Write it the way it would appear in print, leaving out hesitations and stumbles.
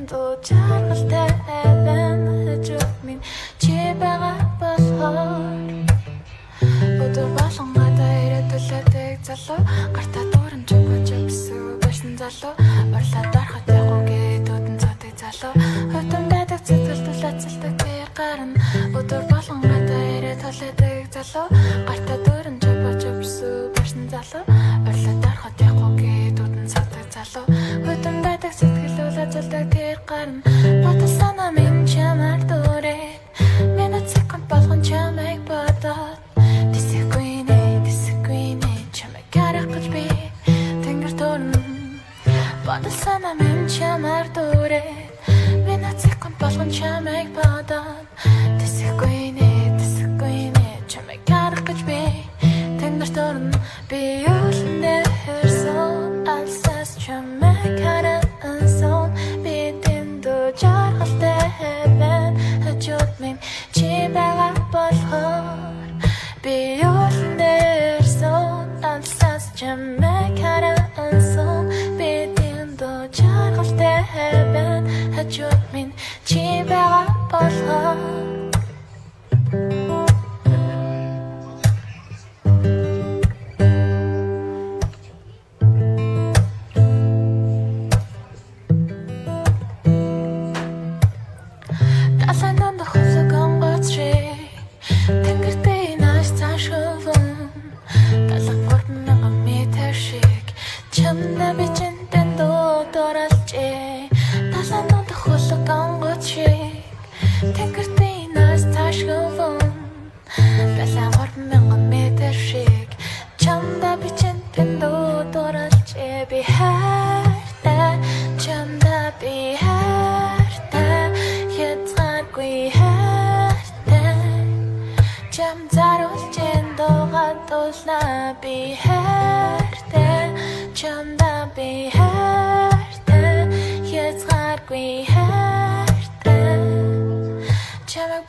дэндүү жаргалтай байна жигмин чи байгаа болохоор өдөр болгон гадаа ирээд төлөөдөг залуу гартаа дуран чөмөж өсөв башин залуу орлоод ороход явахгүй дүүдэн цотыг залуу хөтөн байдаг цэцэл тулаацалдаг тэр гарна өдөр болгон гадаа ирээд төлөөдөг залуу гартаа дуран чөмөж өсөв башин залуу орлоод ороход явахгүй дүүдэн цотыг залуу хөтөн байдаг цэцэл тулаацалдаг тэр гарна батал санаа минь чамаар дурээ минут секунд болгон чамайг бодоод Батал санаа минь чамаар дурээ минут секунд болгон чамайг бодоод тэсэхгүй нэ чамайг харах гэж би тэнгэр дөрн би үлнэрсэн алсаас чамайг харсан би дэндүү жаргалтай байна хажууд минь чи байгаа болохоор би үлнэрсэн алсаас чамайг харсан би жаргалтай байна хажууд минь чи байгаа болохоор Талананд хөлөг онгоцрыг тэнгэртэй нааш цаашгүй талах 3,000 метр шиг чамна бичин Талананд хөлөг онгоцрыг тэнгэртэй нааш цаашгүй талах 3,000 метр шиг чамда бичин дэндүү дуралж би хайртай чамда би хайртай хязгааргүй хайртай чам заруулж эндогад дуулна би хайртай чамда би хайртай хязгааргүй хайртай чамайг